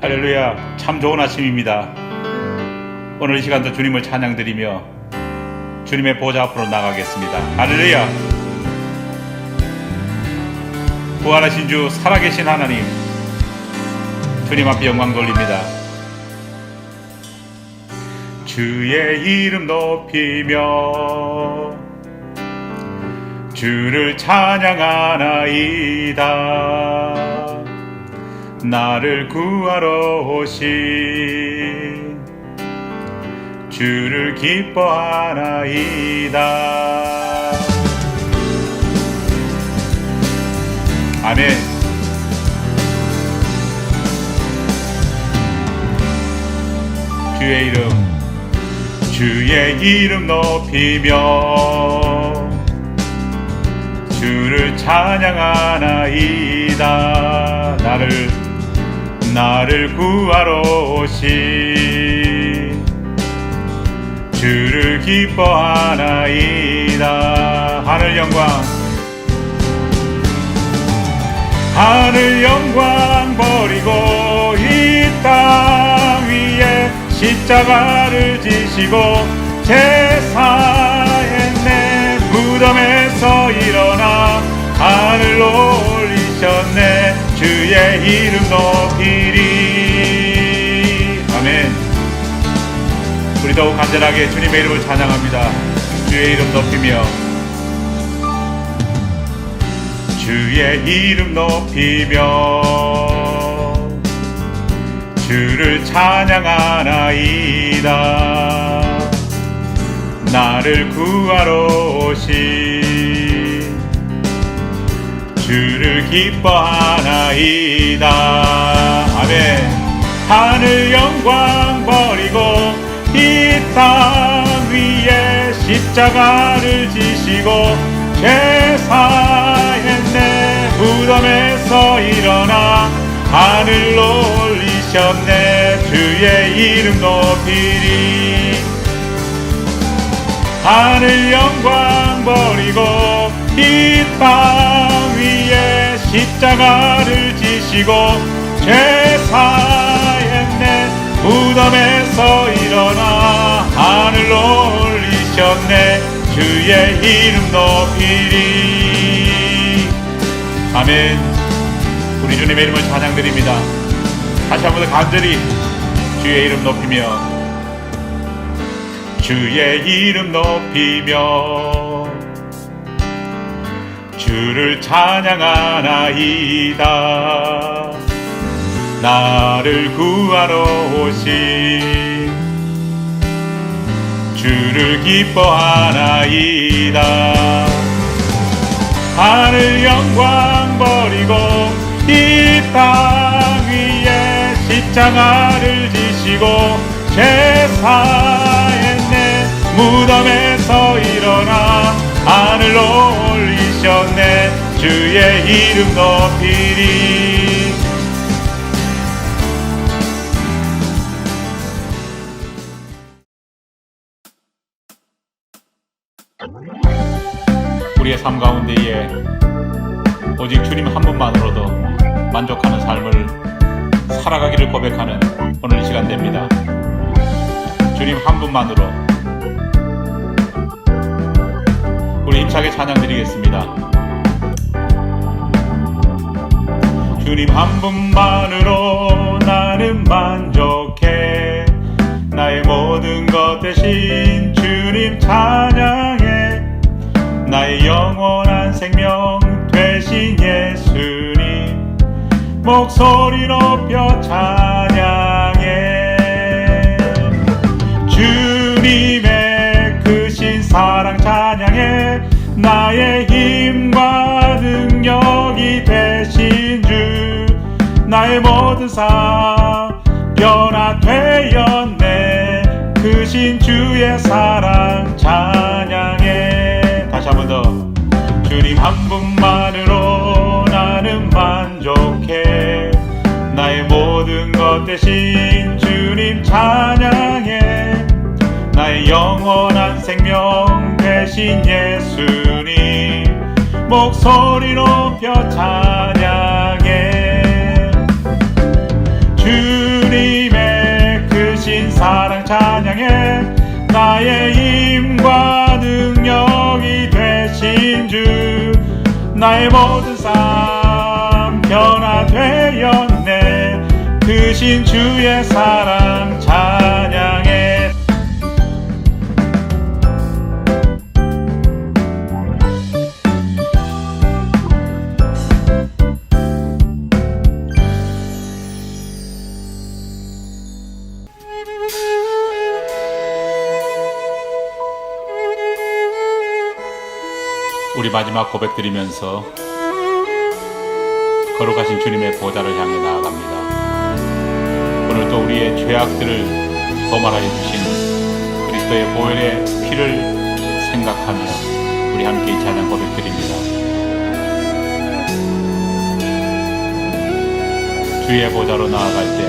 할렐루야. 참 좋은 아침입니다. 오늘 이 시간도 주님을 찬양드리며 주님의 보좌 앞으로 나가겠습니다. 할렐루야. 부활하신 주, 살아계신 하나님, 주님 앞에 영광 돌립니다. 주의 이름 높이며 주를 찬양하나이다. 나를 구하러 오신 주를 기뻐하나이다. 아멘. 주의 이름 높이며 주를 찬양하나이다. 나를 구하러 오신 주를 기뻐하나이다. 하늘 영광 버리고 이 땅 위에 십자가를 지시고 제사의 내 무덤에서 일어나 하늘로 올리셨네. 주의 이름 높이리. 아멘. 우리 더욱 간절하게 주님의 이름을 찬양합니다. 주의 이름 높이며 주의 이름 높이며 주를 찬양하나이다. 나를 구하러 오신 주를 기뻐하나이다. 아멘. 하늘 영광 버리고 이 땅 위에 십자가를 지시고 제사의 내 무덤에서 일어나 하늘로 올리셨네. 주의 이름 높이리. 하늘 영광 버리고 이 땅 위에 십자가를 지시고 제사의 내 무덤에서 일어나 하늘로 올리셨네. 주의 이름 높이리. 아멘. 우리 주님의 이름을 찬양드립니다. 다시 한번 더 간절히 주의 이름 높이며 주의 이름 높이며 주를 찬양하나이다. 나를 구하러 오신 주를 기뻐하나이다. 하늘 영광 버리고 이 땅 위에 십자가를 지시고 제사의 내 무덤에서 일어나 하늘로 올리셨네. 주의 이름 높이리. 우리의 삶 가운데에 오직 주님 한 분만으로도 만족하는 삶을 살아가기를 고백하는 오늘 이 시간 됩니다. 주님 한 분만으로 우리 힘차게 찬양 드리겠습니다. 주님 한 분만으로 나는 만족해. 나의 모든 것 대신 주님 찬양해. 나의 영원한 생명 되신 예수님 목소리 높여 찬양해. 주님의 크신 사랑 찬양해. 나의 힘과 능력이 되신 주 나의 모든 삶 변화되었네. 크신 주의 사랑 찬양해. 다시 한 번 더. 주님 한 분만으로 나는 만족해. 나의 모든 것 대신 주님 찬양해. 나의 영원한 생명 되신 예수님 목소리 높여 찬양해. 주 찬양해. 나의 힘과 능력이 되신 주, 나의 모든 삶 변화되었네. 크신 주의 사랑 찬양해. 우리 마지막 고백 드리면서 거룩하신 주님의 보좌를 향해 나아갑니다. 오늘도 우리의 죄악들을 도말하여 주신 그리스도의 보혈의 피를 생각하며 우리 함께 이 찬양 고백 드립니다. 주의 보좌로 나아갈 때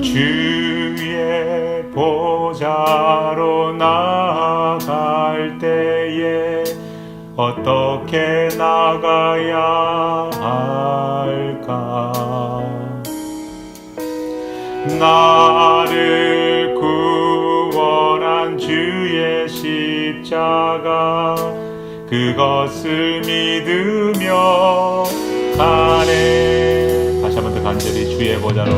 주의 보좌로 나아갈 때에 어떻게 나가야 할까? 나를 구원한 주의 십자가 그것을 믿으며 가네. 다시 한 번 더 간절히 주의 보좌로,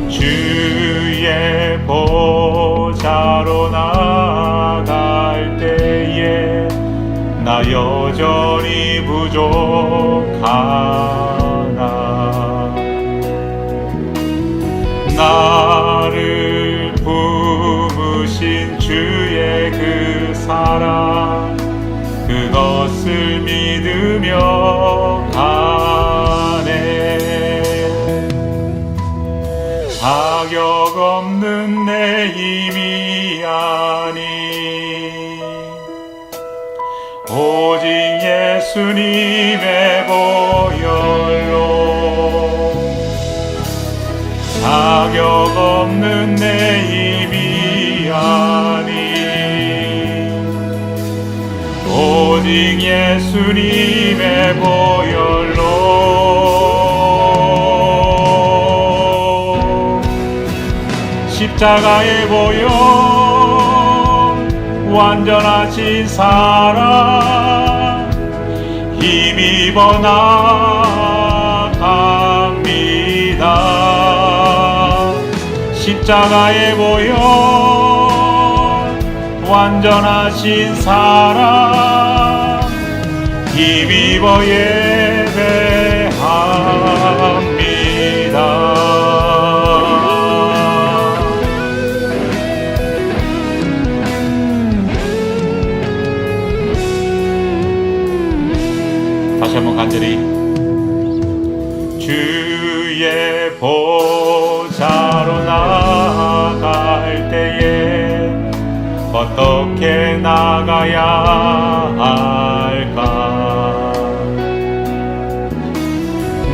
주의 보좌로 나아갈 때에 나 여전히 부족하나. 나를 품으신 주의 그 사랑 그것을 믿으며 가네. 자격 없는 내 힘이 아니 오직 예수님의 보혈로. 자격 없는 내 힘이 아니 오직 예수님의 보혈로. 십자가의 보혈 완전하신 사랑 힘입어 나갑니다. 십자가의 보혈 완전하신 사랑 힘입어 예배합니다. 다시 한번 간절히 주의 보좌로 나아갈 때에 어떻게 나가야 할까?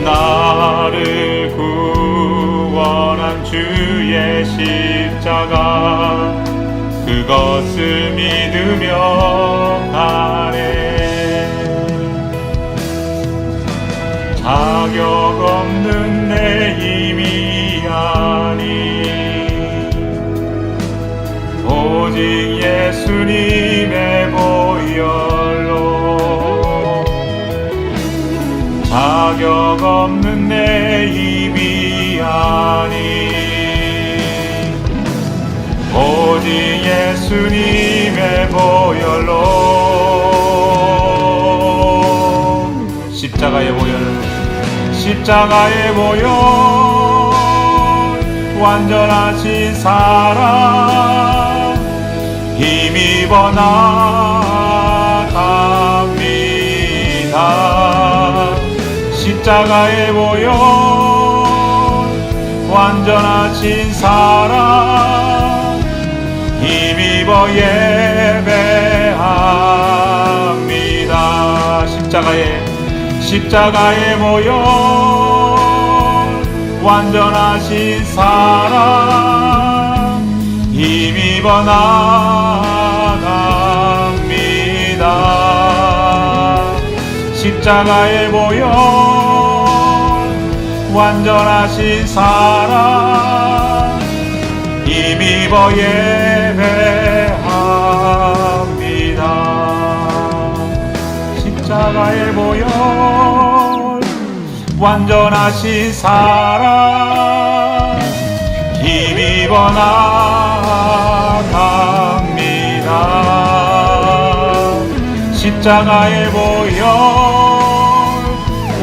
나를 구원한 주의 십자가 그것을 믿으며 가네. 자격 없는 내 힘이 아니 오직 예수님의 보혈로. 자격 없는 내 힘이 아니 오직 예수님의 보혈로. 십자가의 보혈, 십자가의 보혈 완전하신 사랑 힘입어 나갑니다. 십자가의 보혈 완전하신 사랑 힘입어 예배합니다. 십자가의 보혈 완전하신 사랑 힘입어 나갑니다. 십자가의 보혈 완전하신 사랑 힘입어 예배합니다. 십자가의 보혈 완전하신 사랑 힘입어 나갑니다. 십자가의 보혈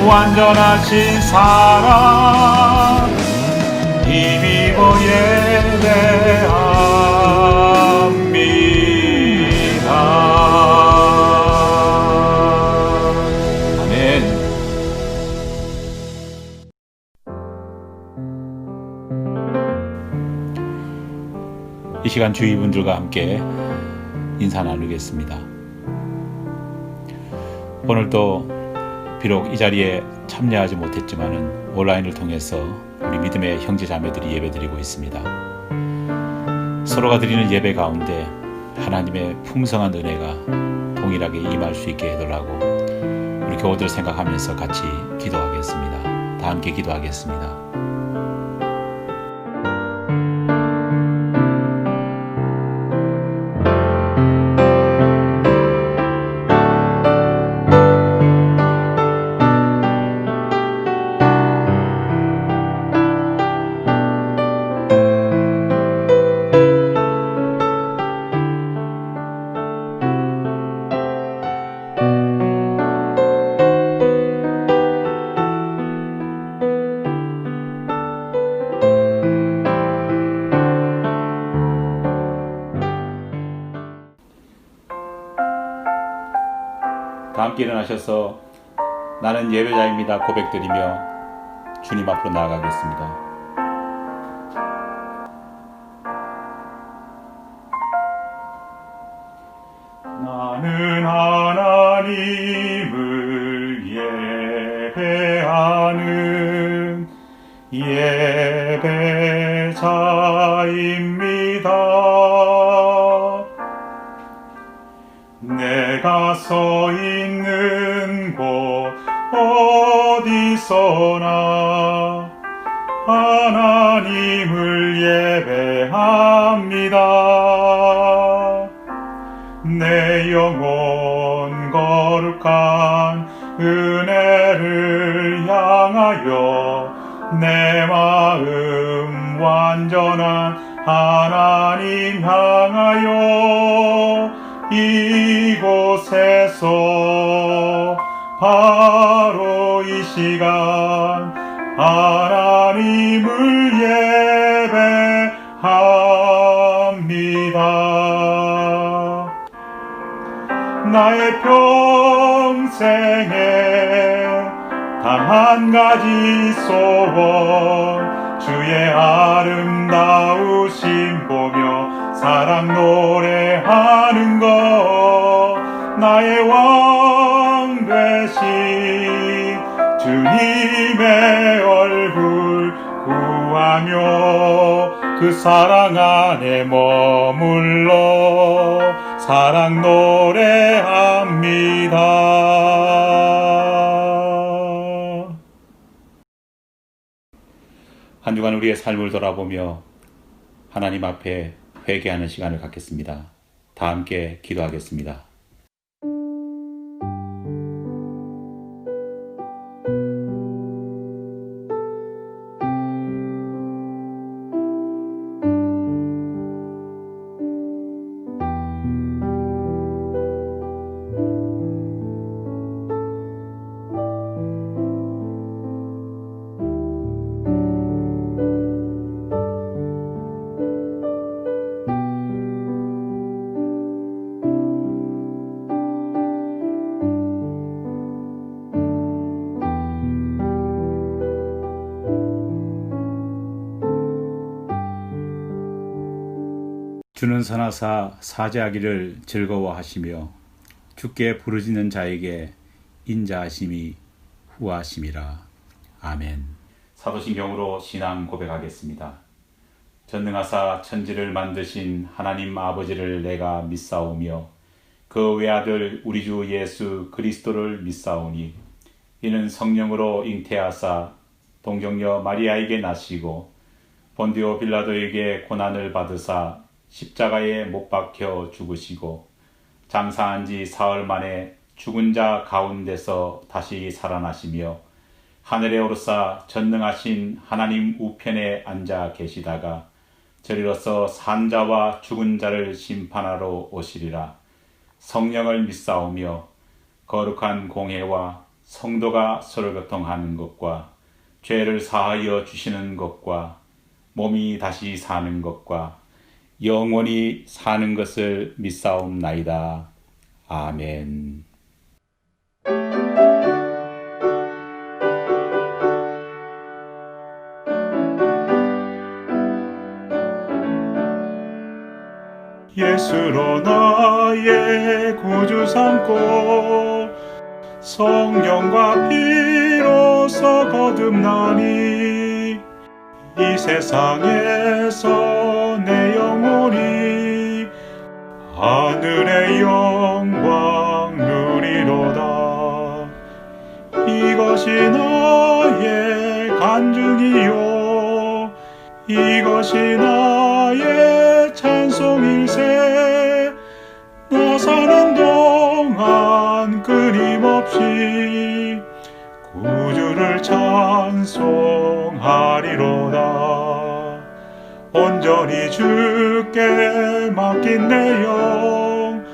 완전하신 사랑 힘입어 예배합니다. 아멘. 이 시간 주위분들과 함께 인사 나누겠습니다. 오늘도 비록 이 자리에 참여하지 못했지만은 온라인을 통해서 우리 믿음의 형제 자매들이 예배드리고 있습니다. 서로가 드리는 예배 가운데 하나님의 풍성한 은혜가 동일하게 임할 수 있게 해달라고 우리 교우들 생각하면서 같이 기도하겠습니다. 다 함께 기도하겠습니다. 다 함께 일어나셔서 나는 예배자입니다 고백드리며 주님 앞으로 나아가겠습니다. 나는 하나님을 예배하는 예배자입니다. 내가 서 있는 곳 어디서나 하나님을 예배합니다. 내 영혼 거룩한 은혜를 향하여 내 마음 완전한 하나님 향하여 이곳에서 바로 이 시간 하나님을 예배합니다. 나의 평생에 단 한 가지 소원 주의 아름다우심 보며 사랑 노래하는 것 나의 왕 되신 주님의 얼굴 구하며 그 사랑 안에 머물러 사랑 노래합니다. 한 주간 우리의 삶을 돌아보며 하나님 앞에 회개하는 시간을 갖겠습니다. 다 함께 기도하겠습니다. 주는 선하사 사죄하기를 즐거워하시며 주께 부르짖는 자에게 인자하심이 후하심이라. 아멘. 사도신경으로 신앙 고백하겠습니다. 전능하사 천지를 만드신 하나님 아버지를 내가 믿사오며 그 외아들 우리 주 예수 그리스도를 믿사오니 이는 성령으로 잉태하사 동정녀 마리아에게 나시고 본디오 빌라도에게 고난을 받으사 십자가에 못 박혀 죽으시고 장사한 지 사흘 만에 죽은 자 가운데서 다시 살아나시며 하늘에 오르사 전능하신 하나님 우편에 앉아 계시다가 저리로서 산 자와 죽은 자를 심판하러 오시리라. 성령을 믿사오며 거룩한 공회와 성도가 서로 교통하는 것과 죄를 사하여 주시는 것과 몸이 다시 사는 것과 영원히 사는 것을 믿사옵나이다. 아멘. 예수로 나의 구주 삼고 성령과 피로써 거듭나니 이 세상에서 내 영혼이 하늘의 영광 누리로다. 이것이 나의 간증이요 이것이 나의 찬송일세. 나 사는 동안 끊임없이 구주를 찬송하리로다. 온전히 주께 맡긴 내 영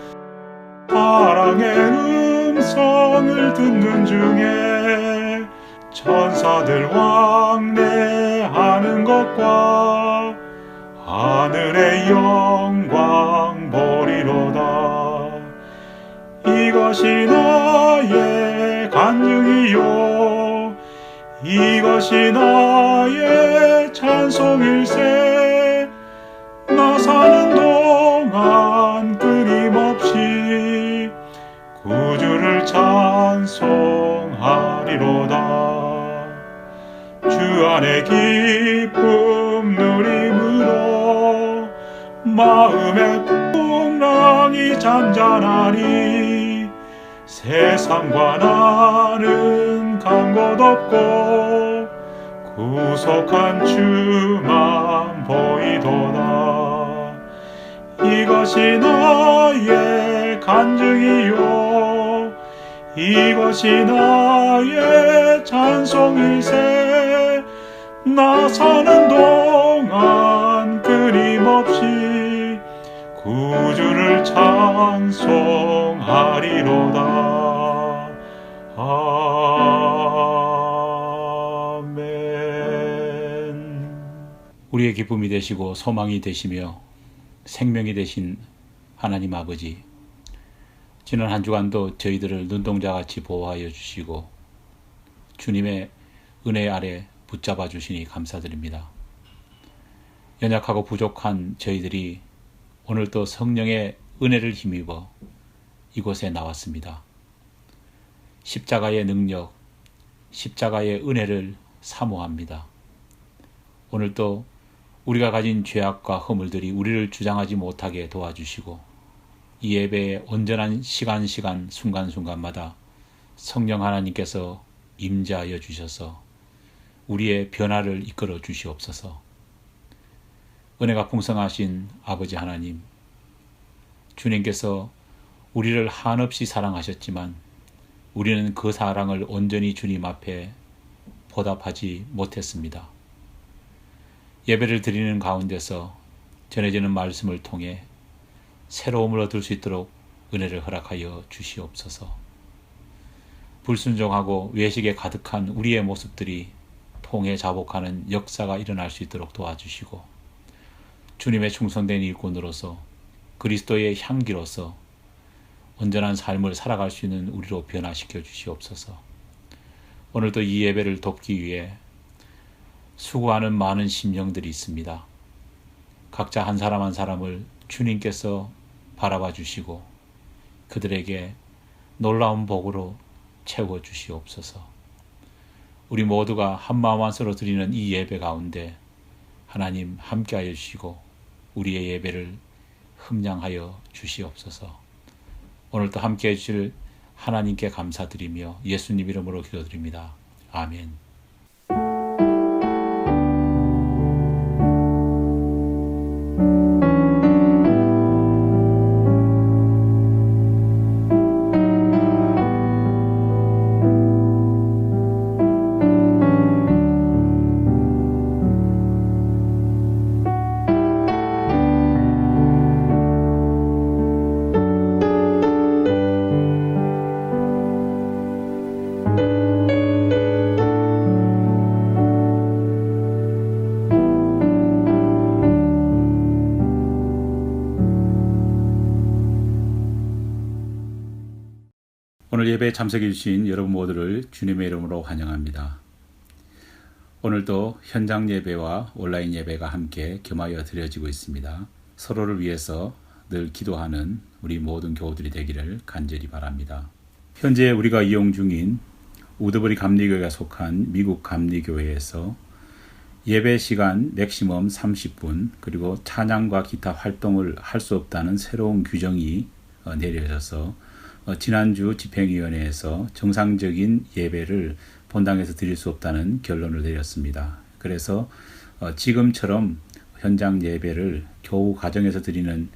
사랑의 음성을 듣는 중에 천사들 왕래하는 것과 하늘의 영광 보리로다. 이것이 나의 간증이요 이것이 나의 찬송일세. 나 사는 동안 끊임없이 구주를 찬송하리로다. 주 안에 기쁨 누림으로 마음의 풍랑이 잔잔하니 세상과 나는 간 곳 없고 구속한 주만 보이도다. 이것이 나의 간증이요 이것이 나의 찬송일세. 나 사는 동안 끊임없이 구주를 찬송하리로다. 아멘. 우리의 기쁨이 되시고 소망이 되시며 생명이 되신 하나님 아버지, 지난 한 주간도 저희들을 눈동자같이 보호하여 주시고 주님의 은혜 아래 붙잡아 주시니 감사드립니다. 연약하고 부족한 저희들이 오늘 또 성령의 은혜를 힘입어 이곳에 나왔습니다. 십자가의 능력, 십자가의 은혜를 사모합니다. 오늘 또 우리가 가진 죄악과 허물들이 우리를 주장하지 못하게 도와주시고 이 예배의 온전한 시간 순간순간마다 성령 하나님께서 임재하여 주셔서 우리의 변화를 이끌어 주시옵소서. 은혜가 풍성하신 아버지 하나님, 주님께서 우리를 한없이 사랑하셨지만 우리는 그 사랑을 온전히 주님 앞에 보답하지 못했습니다. 예배를 드리는 가운데서 전해지는 말씀을 통해 새로움을 얻을 수 있도록 은혜를 허락하여 주시옵소서. 불순종하고 외식에 가득한 우리의 모습들이 통해 자복하는 역사가 일어날 수 있도록 도와주시고 주님의 충성된 일꾼으로서 그리스도의 향기로서 온전한 삶을 살아갈 수 있는 우리로 변화시켜 주시옵소서. 오늘도 이 예배를 돕기 위해 수고하는 많은 심령들이 있습니다. 각자 한 사람 한 사람을 주님께서 바라봐 주시고 그들에게 놀라운 복으로 채워 주시옵소서. 우리 모두가 한마음 한서로 드리는 이 예배 가운데 하나님 함께하여 주시고 우리의 예배를 흠량하여 주시옵소서. 오늘도 함께해 주실 하나님께 감사드리며 예수님 이름으로 기도드립니다. 아멘. 오늘 예배에 참석해 주신 여러분 모두를 주님의 이름으로 환영합니다. 오늘도 현장 예배와 온라인 예배가 함께 겸하여 드려지고 있습니다. 서로를 위해서 늘 기도하는 우리 모든 교우들이 되기를 간절히 바랍니다. 현재 우리가 이용 중인 우드버리 감리교회가 속한 미국 감리교회에서 예배 시간 맥시멈 30분 그리고 찬양과 기타 활동을 할 수 없다는 새로운 규정이 내려져서 지난주 집행위원회에서 정상적인 예배를 본당에서 드릴 수 없다는 결론을 내렸습니다. 그래서 지금처럼 현장 예배를 교우 가정에서 드리는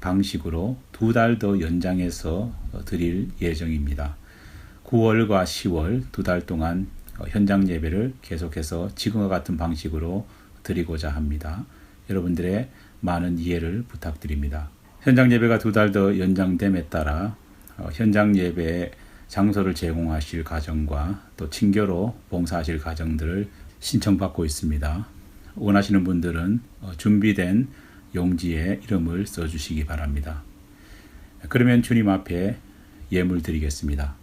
방식으로 2달 더 연장해서 드릴 예정입니다. 9월과 10월 2달 동안 현장 예배를 계속해서 지금과 같은 방식으로 드리고자 합니다. 여러분들의 많은 이해를 부탁드립니다. 현장 예배가 2달 더 연장됨에 따라 현장 예배에 장소를 제공하실 가정과 또 친교로 봉사하실 가정들을 신청받고 있습니다. 원하시는 분들은 준비된 용지에 이름을 써주시기 바랍니다. 그러면 주님 앞에 예물 드리겠습니다.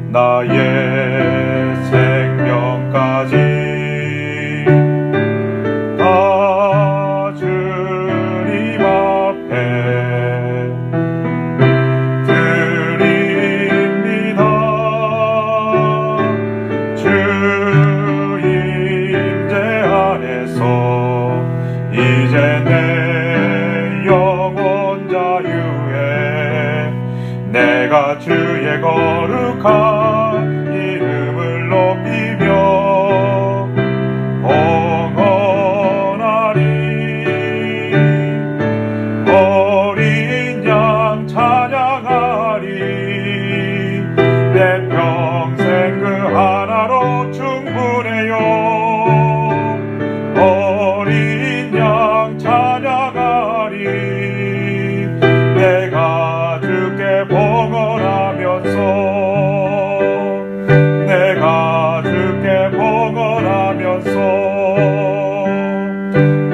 나의 생명까지 다 주님 앞에 드립니다. 주 임재 안에서 이제 내 영혼 자유에 내가 주의 거룩한 이름을 높이며 봉헌하리. 어린 양 찬양하리. 내 평생 그 하나로 충분해요. 어린 양 찬양하리. 내가 주께 봉헌하면서 내가 주께 봉헌하면서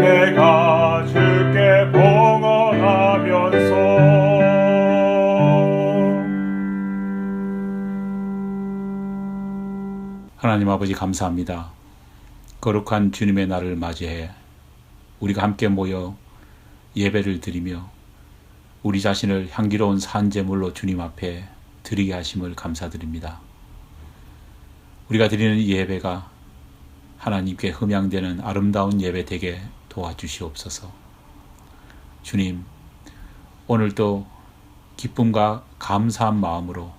내가 주께 봉헌하면서 하나님 아버지 감사합니다. 거룩한 주님의 날을 맞이해 우리가 함께 모여 예배를 드리며 우리 자신을 향기로운 산제물로 주님 앞에 드리게 하심을 감사드립니다. 우리가 드리는 이 예배가 하나님께 흠양되는 아름다운 예배 되게 도와주시옵소서. 주님, 오늘도 기쁨과 감사한 마음으로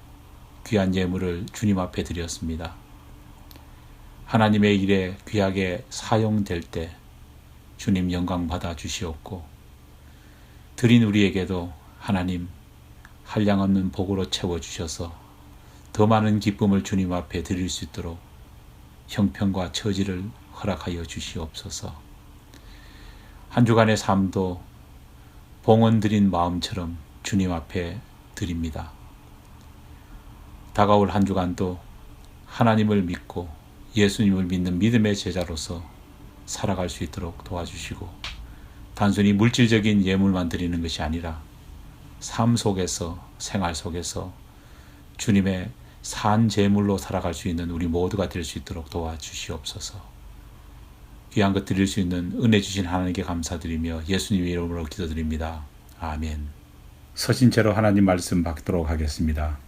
귀한 예물을 주님 앞에 드렸습니다. 하나님의 일에 귀하게 사용될 때 주님 영광 받아 주시옵고 드린 우리에게도 하나님 한량없는 복으로 채워주셔서 더 많은 기쁨을 주님 앞에 드릴 수 있도록 형편과 처지를 허락하여 주시옵소서. 한 주간의 삶도 봉헌 드린 마음처럼 주님 앞에 드립니다. 다가올 한 주간도 하나님을 믿고 예수님을 믿는 믿음의 제자로서 살아갈 수 있도록 도와주시고, 단순히 물질적인 예물만 드리는 것이 아니라 삶 속에서, 생활 속에서 주님의 산 제물로 살아갈 수 있는 우리 모두가 될 수 있도록 도와주시옵소서. 귀한 것 드릴 수 있는 은혜 주신 하나님께 감사드리며 예수님의 이름으로 기도드립니다. 아멘. 서신체로 하나님 말씀 받도록 하겠습니다.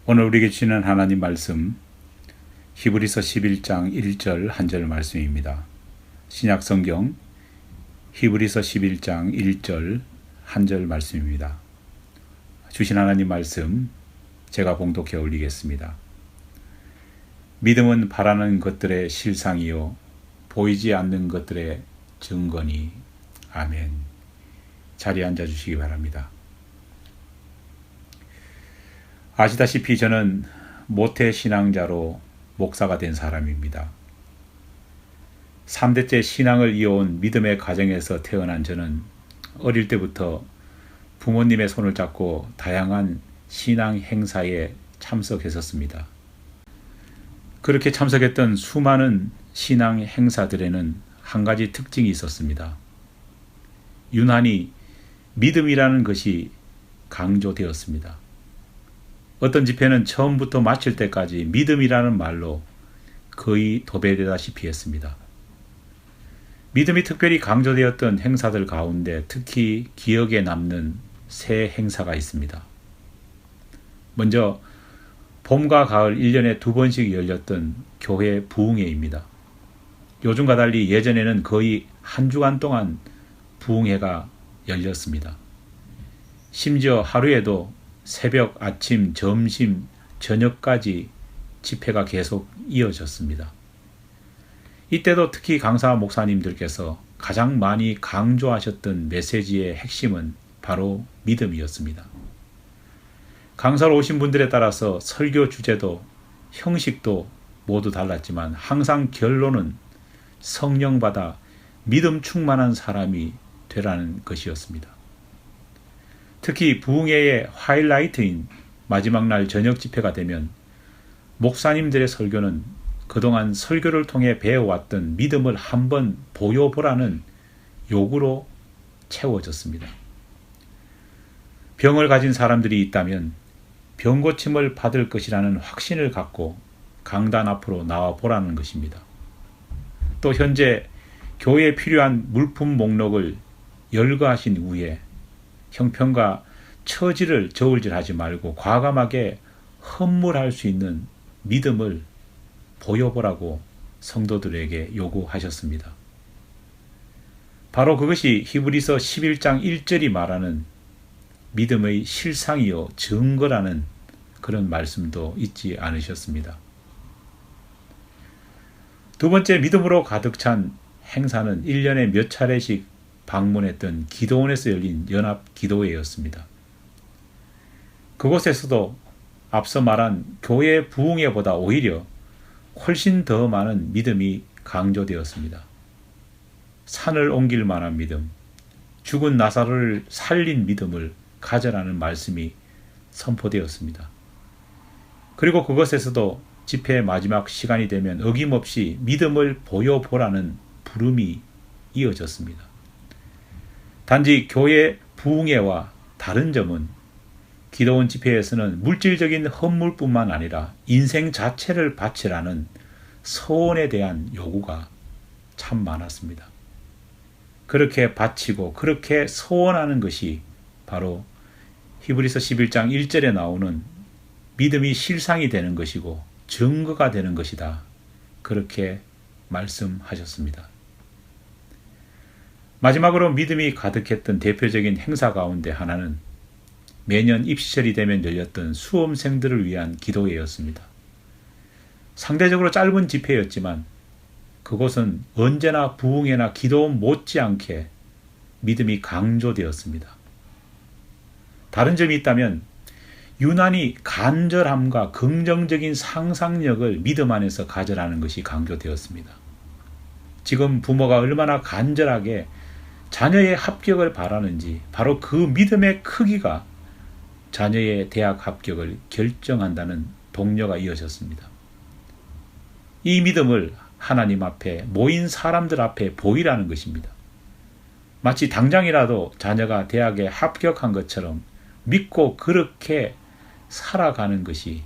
오늘 우리에게 주시는 하나님 말씀, 히브리서 11장 1절 한 절 말씀입니다. 신약 성경 히브리서 11장 1절 한 절 말씀입니다. 주신 하나님 말씀 제가 봉독해 올리겠습니다. 믿음은 바라는 것들의 실상이요 보이지 않는 것들의 증거니. 아멘. 자리에 앉아 주시기 바랍니다. 아시다시피 저는 모태 신앙자로 목사가 된 사람입니다. 3대째 신앙을 이어온 믿음의 가정에서 태어난 저는 어릴 때부터 부모님의 손을 잡고 다양한 신앙 행사에 참석했었습니다. 그렇게 참석했던 수많은 신앙 행사들에는 한 가지 특징이 있었습니다. 유난히 믿음이라는 것이 강조되었습니다. 어떤 집회는 처음부터 마칠 때까지 믿음이라는 말로 거의 도배되다시피 했습니다. 믿음이 특별히 강조되었던 행사들 가운데 특히 기억에 남는 세 행사가 있습니다. 먼저 봄과 가을 1년에 2번씩 열렸던 교회 부흥회입니다. 요즘과 달리 예전에는 거의 한 주간 동안 부흥회가 열렸습니다. 심지어 하루에도 새벽, 아침, 점심, 저녁까지 집회가 계속 이어졌습니다. 이때도 특히 강사 목사님들께서 가장 많이 강조하셨던 메시지의 핵심은 바로 믿음이었습니다. 강사로 오신 분들에 따라서 설교 주제도 형식도 모두 달랐지만 항상 결론은 성령 받아 믿음 충만한 사람이 되라는 것이었습니다. 특히 부흥회의 하이라이트인 마지막 날 저녁 집회가 되면 목사님들의 설교는 그동안 설교를 통해 배워왔던 믿음을 한번 보여보라는 요구로 채워졌습니다. 병을 가진 사람들이 있다면 병고침을 받을 것이라는 확신을 갖고 강단 앞으로 나와 보라는 것입니다. 또 현재 교회에 필요한 물품 목록을 열거하신 후에 형편과 처지를 저울질하지 말고 과감하게 헌물할 수 있는 믿음을 보여보라고 성도들에게 요구하셨습니다. 바로 그것이 히브리서 11장 1절이 말하는 믿음의 실상이요 증거라는 그런 말씀도 잊지 않으셨습니다. 두 번째, 믿음으로 가득 찬 행사는 1년에 몇 차례씩 방문했던 기도원에서 열린 연합 기도회였습니다. 그곳에서도 앞서 말한 교회 부흥회보다 오히려 훨씬 더 많은 믿음이 강조되었습니다. 산을 옮길 만한 믿음, 죽은 나사로를 살린 믿음을 가져라는 말씀이 선포되었습니다. 그리고 그것에서도 집회의 마지막 시간이 되면 어김없이 믿음을 보여보라는 부름이 이어졌습니다. 단지 교회 부흥회와 다른 점은 기도원 집회에서는 물질적인 헌물뿐만 아니라 인생 자체를 바치라는 소원에 대한 요구가 참 많았습니다. 그렇게 바치고 그렇게 소원하는 것이 바로 히브리서 11장 1절에 나오는 믿음이 실상이 되는 것이고 증거가 되는 것이다. 그렇게 말씀하셨습니다. 마지막으로 믿음이 가득했던 대표적인 행사 가운데 하나는 매년 입시절이 되면 열렸던 수험생들을 위한 기도회였습니다. 상대적으로 짧은 집회였지만 그곳은 언제나 부흥회나 기도원 못지않게 믿음이 강조되었습니다. 다른 점이 있다면 유난히 간절함과 긍정적인 상상력을 믿음 안에서 가져라는 것이 강조되었습니다. 지금 부모가 얼마나 간절하게 자녀의 합격을 바라는지 바로 그 믿음의 크기가 자녀의 대학 합격을 결정한다는 동료가 이어졌습니다. 이 믿음을 하나님 앞에 모인 사람들 앞에 보이라는 것입니다. 마치 당장이라도 자녀가 대학에 합격한 것처럼 믿고 그렇게 살아가는 것이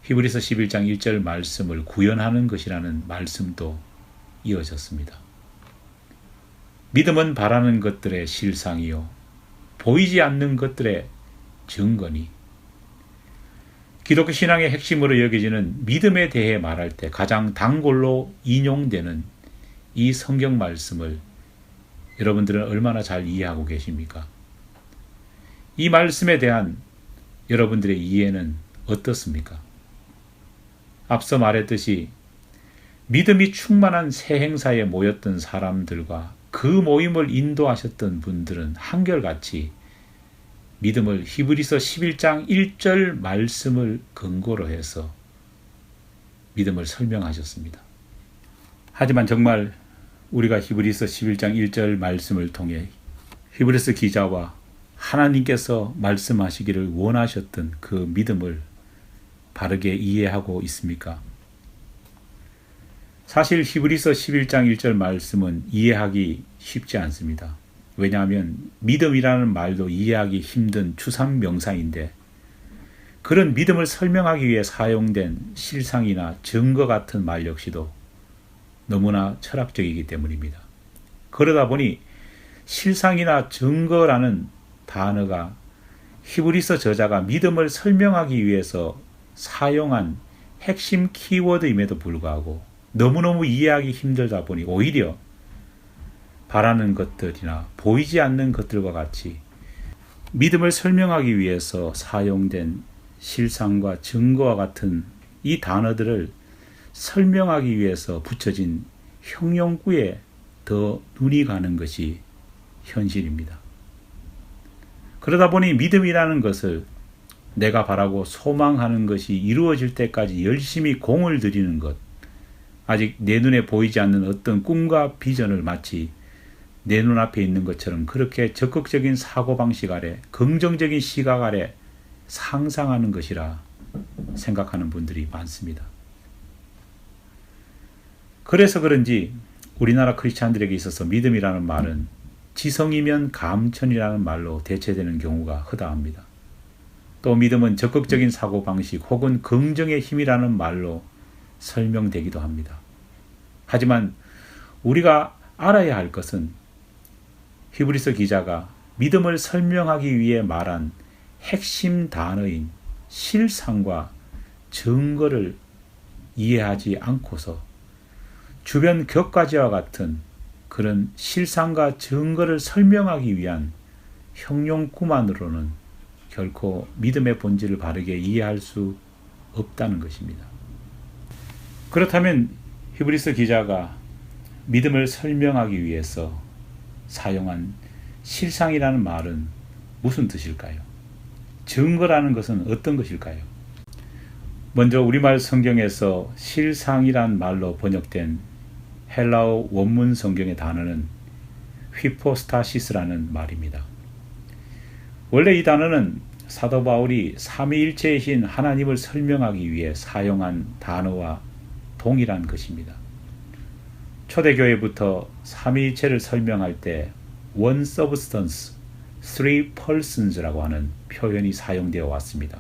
히브리서 11장 1절 말씀을 구현하는 것이라는 말씀도 이어졌습니다. 믿음은 바라는 것들의 실상이요 보이지 않는 것들의 증거니. 기독교 신앙의 핵심으로 여겨지는 믿음에 대해 말할 때 가장 단골로 인용되는 이 성경 말씀을 여러분들은 얼마나 잘 이해하고 계십니까? 이 말씀에 대한 여러분들의 이해는 어떻습니까? 앞서 말했듯이 믿음이 충만한 새 행사에 모였던 사람들과 그 모임을 인도하셨던 분들은 한결같이 믿음을 히브리서 11장 1절 말씀을 근거로 해서 믿음을 설명하셨습니다. 하지만 정말 우리가 히브리서 11장 1절 말씀을 통해 히브리서 기자와 하나님께서 말씀하시기를 원하셨던 그 믿음을 바르게 이해하고 있습니까? 사실 히브리서 11장 1절 말씀은 이해하기 쉽지 않습니다. 왜냐하면 믿음이라는 말도 이해하기 힘든 추상명사인데 그런 믿음을 설명하기 위해 사용된 실상이나 증거 같은 말 역시도 너무나 철학적이기 때문입니다. 그러다 보니 실상이나 증거라는 단어가 히브리서 저자가 믿음을 설명하기 위해서 사용한 핵심 키워드임에도 불구하고 너무너무 이해하기 힘들다 보니 오히려 바라는 것들이나 보이지 않는 것들과 같이 믿음을 설명하기 위해서 사용된 실상과 증거와 같은 이 단어들을 설명하기 위해서 붙여진 형용구에 더 눈이 가는 것이 현실입니다. 그러다 보니 믿음이라는 것을 내가 바라고 소망하는 것이 이루어질 때까지 열심히 공을 들이는 것, 아직 내 눈에 보이지 않는 어떤 꿈과 비전을 마치 내 눈앞에 있는 것처럼 그렇게 적극적인 사고방식 아래, 긍정적인 시각 아래 상상하는 것이라 생각하는 분들이 많습니다. 그래서 그런지 우리나라 크리스찬들에게 있어서 믿음이라는 말은 지성이면 감천이라는 말로 대체되는 경우가 허다합니다. 또 믿음은 적극적인 사고방식 혹은 긍정의 힘이라는 말로 설명되기도 합니다. 하지만 우리가 알아야 할 것은 히브리서 기자가 믿음을 설명하기 위해 말한 핵심 단어인 실상과 증거를 이해하지 않고서 주변 격가지와 같은 그런 실상과 증거를 설명하기 위한 형용구만으로는 결코 믿음의 본질을 바르게 이해할 수 없다는 것입니다. 그렇다면 히브리서 기자가 믿음을 설명하기 위해서 사용한 실상이라는 말은 무슨 뜻일까요? 증거라는 것은 어떤 것일까요? 먼저 우리말 성경에서 실상이란 말로 번역된 헬라어 원문 성경의 단어는 휘포스타시스라는 말입니다. 원래 이 단어는 사도 바울이 삼위일체이신 하나님을 설명하기 위해 사용한 단어와 동일한 것입니다. 초대교회부터 삼위일체를 설명할 때 one substance, three persons라고 하는 표현이 사용되어 왔습니다.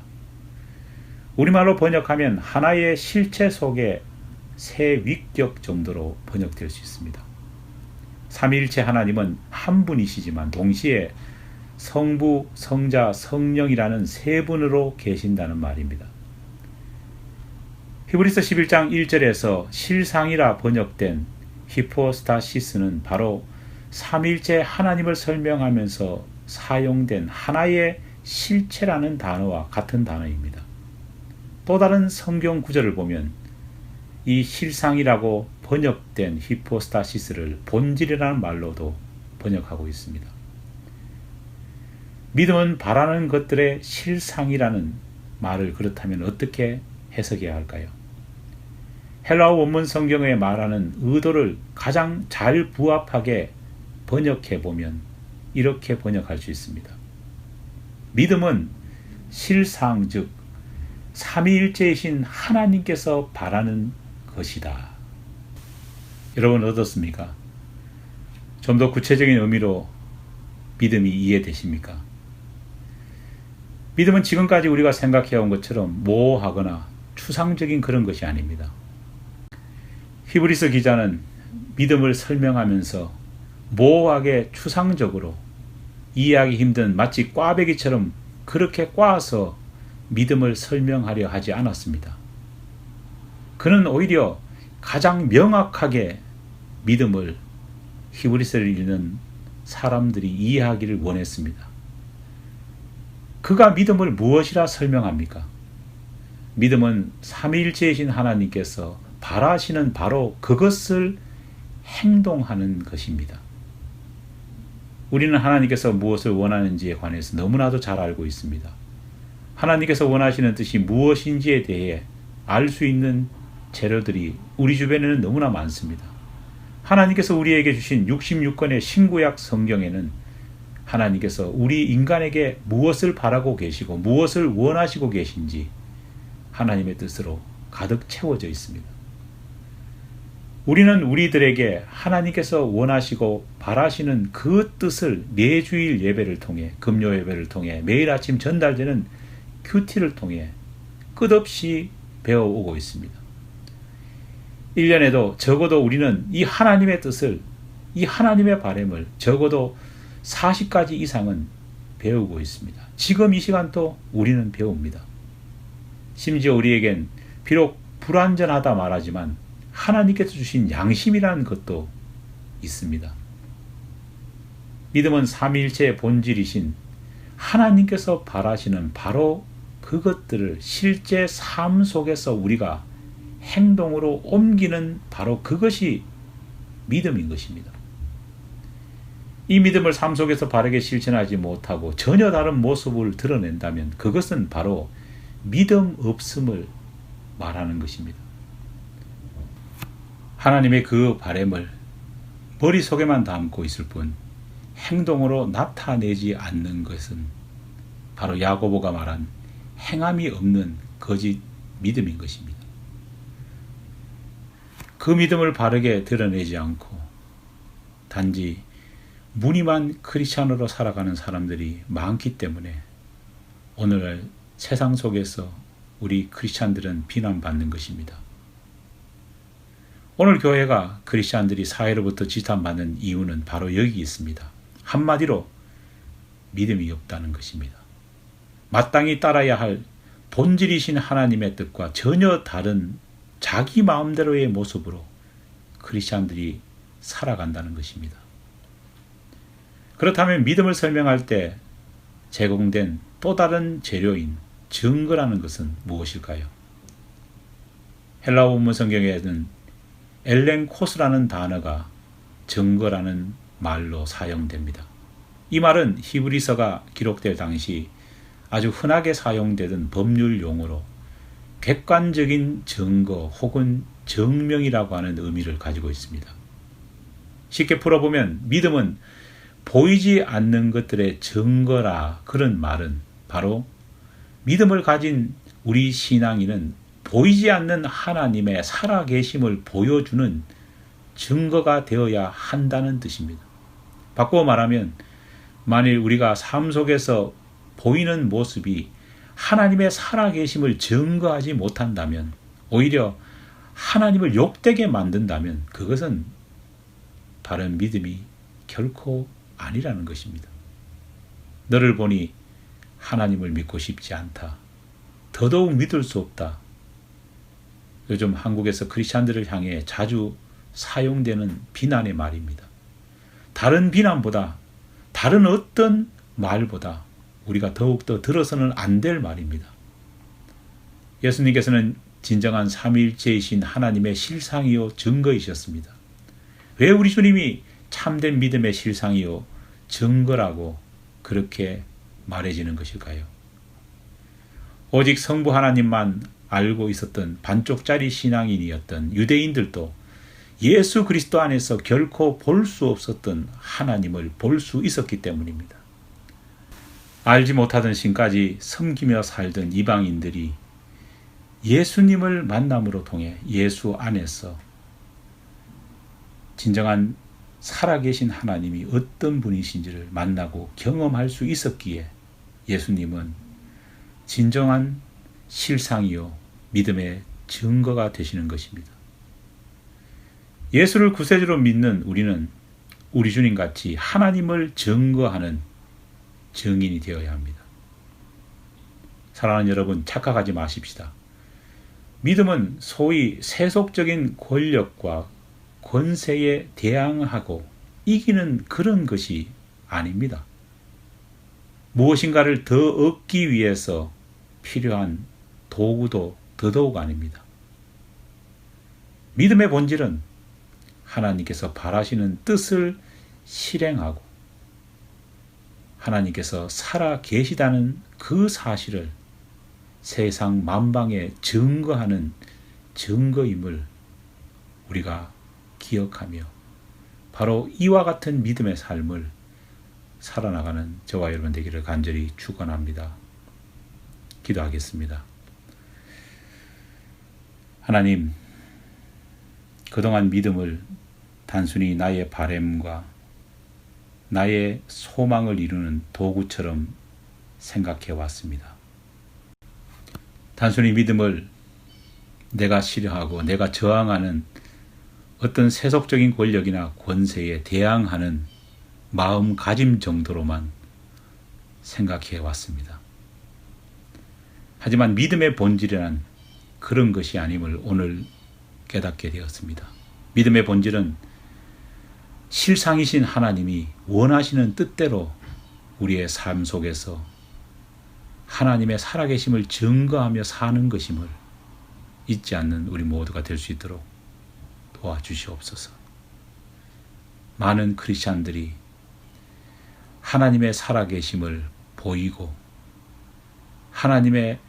우리말로 번역하면 하나의 실체 속에 세 위격 정도로 번역될 수 있습니다. 삼위일체 하나님은 한 분이시지만 동시에 성부, 성자, 성령이라는 세 분으로 계신다는 말입니다. 히브리서 11장 1절에서 실상이라 번역된 히포스타시스는 바로 삼위일체 하나님을 설명하면서 사용된 하나의 실체라는 단어와 같은 단어입니다. 또 다른 성경 구절을 보면 이 실상이라고 번역된 히포스타시스를 본질이라는 말로도 번역하고 있습니다. 믿음은 바라는 것들의 실상이라는 말을 그렇다면 어떻게 해석해야 할까요? 헬라어 원문 성경에 말하는 의도를 가장 잘 부합하게 번역해 보면 이렇게 번역할 수 있습니다. 믿음은 실상, 즉 삼위일체이신 하나님께서 바라는 것이다. 여러분 어떻습니까? 좀 더 구체적인 의미로 믿음이 이해되십니까? 믿음은 지금까지 우리가 생각해온 것처럼 모호하거나 추상적인 그런 것이 아닙니다. 히브리서 기자는 믿음을 설명하면서 모호하게 추상적으로 이해하기 힘든 마치 꽈배기처럼 그렇게 꽈서 믿음을 설명하려 하지 않았습니다. 그는 오히려 가장 명확하게 믿음을 히브리서를 읽는 사람들이 이해하기를 원했습니다. 그가 믿음을 무엇이라 설명합니까? 믿음은 삼위일체이신 하나님께서 바라시는 바로 그것을 행동하는 것입니다. 우리는 하나님께서 무엇을 원하는지에 관해서 너무나도 잘 알고 있습니다. 하나님께서 원하시는 뜻이 무엇인지에 대해 알 수 있는 재료들이 우리 주변에는 너무나 많습니다. 하나님께서 우리에게 주신 66권의 신구약 성경에는 하나님께서 우리 인간에게 무엇을 바라고 계시고 무엇을 원하시고 계신지 하나님의 뜻으로 가득 채워져 있습니다. 우리는 우리들에게 하나님께서 원하시고 바라시는 그 뜻을 매주일 예배를 통해, 금요 예배를 통해, 매일 아침 전달되는 큐티를 통해 끝없이 배워오고 있습니다. 1년에도 적어도 우리는 이 하나님의 뜻을, 이 하나님의 바람을 적어도 40가지 이상은 배우고 있습니다. 지금 이 시간도 우리는 배웁니다. 심지어 우리에겐 비록 불완전하다 말하지만 하나님께서 주신 양심이라는 것도 있습니다. 믿음은 삼위일체의 본질이신 하나님께서 바라시는 바로 그것들을 실제 삶 속에서 우리가 행동으로 옮기는 바로 그것이 믿음인 것입니다. 이 믿음을 삶 속에서 바르게 실천하지 못하고 전혀 다른 모습을 드러낸다면 그것은 바로 믿음 없음을 말하는 것입니다. 하나님의 그 바람을 머릿속에만 담고 있을 뿐 행동으로 나타내지 않는 것은 바로 야고보가 말한 행함이 없는 거짓 믿음인 것입니다. 그 믿음을 바르게 드러내지 않고 단지 무늬만 크리스찬으로 살아가는 사람들이 많기 때문에 오늘날 세상 속에서 우리 크리스찬들은 비난받는 것입니다. 오늘 교회가 크리스찬들이 사회로부터 지탄받는 이유는 바로 여기 있습니다. 한마디로 믿음이 없다는 것입니다. 마땅히 따라야 할 본질이신 하나님의 뜻과 전혀 다른 자기 마음대로의 모습으로 크리스찬들이 살아간다는 것입니다. 그렇다면 믿음을 설명할 때 제공된 또 다른 재료인 증거라는 것은 무엇일까요? 헬라어 원문 성경에는 엘렌코스라는 단어가 증거라는 말로 사용됩니다. 이 말은 히브리서가 기록될 당시 아주 흔하게 사용되던 법률 용어로 객관적인 증거 혹은 증명이라고 하는 의미를 가지고 있습니다. 쉽게 풀어보면 믿음은 보이지 않는 것들의 증거라. 그런 말은 바로 믿음을 가진 우리 신앙인은 보이지 않는 하나님의 살아계심을 보여주는 증거가 되어야 한다는 뜻입니다. 바꾸어 말하면 만일 우리가 삶 속에서 보이는 모습이 하나님의 살아계심을 증거하지 못한다면, 오히려 하나님을 욕되게 만든다면 그것은 바른 믿음이 결코 아니라는 것입니다. 너를 보니 하나님을 믿고 싶지 않다. 더더욱 믿을 수 없다. 요즘 한국에서 크리스찬들을 향해 자주 사용되는 비난의 말입니다. 다른 비난보다, 다른 어떤 말보다 우리가 더욱더 들어서는 안 될 말입니다. 예수님께서는 진정한 삼위일체이신 하나님의 실상이요 증거이셨습니다. 왜 우리 주님이 참된 믿음의 실상이요 증거라고 그렇게 말해지는 것일까요? 오직 성부 하나님만 알고 있었던 반쪽짜리 신앙인이었던 유대인들도 예수 그리스도 안에서 결코 볼 수 없었던 하나님을 볼 수 있었기 때문입니다. 알지 못하던 신까지 섬기며 살던 이방인들이 예수님을 만남으로 통해 예수 안에서 진정한 살아계신 하나님이 어떤 분이신지를 만나고 경험할 수 있었기에 예수님은 진정한 실상이요 믿음의 증거가 되시는 것입니다. 예수를 구세주로 믿는 우리는 우리 주님같이 하나님을 증거하는 증인이 되어야 합니다. 사랑하는 여러분, 착각하지 마십시다. 믿음은 소위 세속적인 권력과 권세에 대항하고 이기는 그런 것이 아닙니다. 무엇인가를 더 얻기 위해서 필요한 도구도 더더욱 아닙니다. 믿음의 본질은 하나님께서 바라시는 뜻을 실행하고 하나님께서 살아 계시다는 그 사실을 세상 만방에 증거하는 증거임을 우리가 기억하며 바로 이와 같은 믿음의 삶을 살아나가는 저와 여러분 되기를 간절히 축원합니다. 기도하겠습니다. 하나님, 그동안 믿음을 단순히 나의 바램과 나의 소망을 이루는 도구처럼 생각해 왔습니다. 단순히 믿음을 내가 싫어하고 내가 저항하는 어떤 세속적인 권력이나 권세에 대항하는 마음가짐 정도로만 생각해 왔습니다. 하지만 믿음의 본질이란 그런 것이 아님을 오늘 깨닫게 되었습니다. 믿음의 본질은 실상이신 하나님이 원하시는 뜻대로 우리의 삶 속에서 하나님의 살아계심을 증거하며 사는 것임을 잊지 않는 우리 모두가 될 수 있도록 도와주시옵소서. 많은 크리스찬들이 하나님의 살아계심을 보이고 하나님의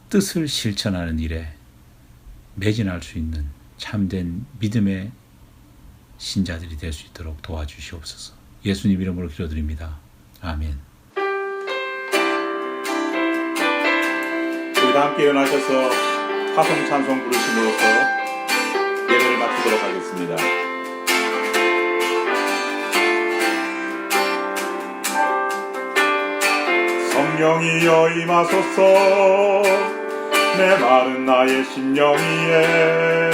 뜻을 실천하는 일에 매진할 수 있는 참된 믿음의 신자들이 될 수 있도록 도와주시옵소서. 예수님 이름으로 기도드립니다. 아멘. 우리 다 함께 일어나셔서 화성 찬송 부르심으로써 예배를 마치도록 하겠습니다. 성령이여 임하소서. 메마른 나의 심령이에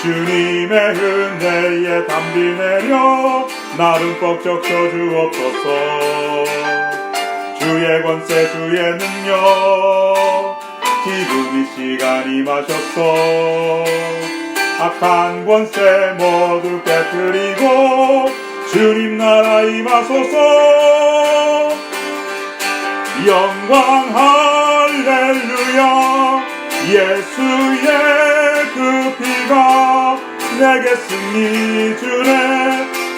주님의 은혜에 담비 내려 나를 뻑 적셔 주옵소서. 주의 권세 주의 능력 지금 이 시간 임하셨소. 악한 권세 모두 깨뜨리고 주님 나라 임하소서. 영광 할렐루야. 예수의 그 피가 내게 승리 주네.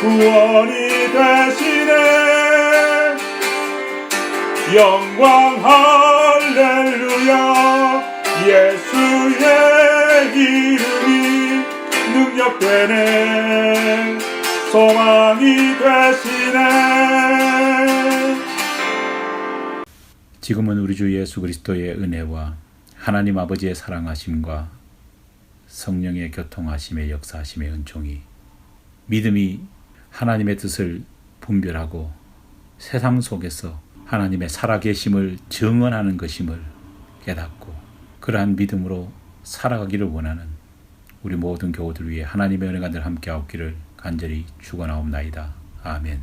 구원이 되시네. 영광 할렐루야. 예수의 이름이 능력되네. 소망이 되시네. 지금은 우리 주 예수 그리스도의 은혜와 하나님 아버지의 사랑하심과 성령의 교통하심의 역사하심의 은총이 믿음이 하나님의 뜻을 분별하고 세상 속에서 하나님의 살아계심을 증언하는 것임을 깨닫고 그러한 믿음으로 살아가기를 원하는 우리 모든 교우들 위해 하나님의 은혜가 늘 함께하옵기를 간절히 축원하옵나이다. 아멘.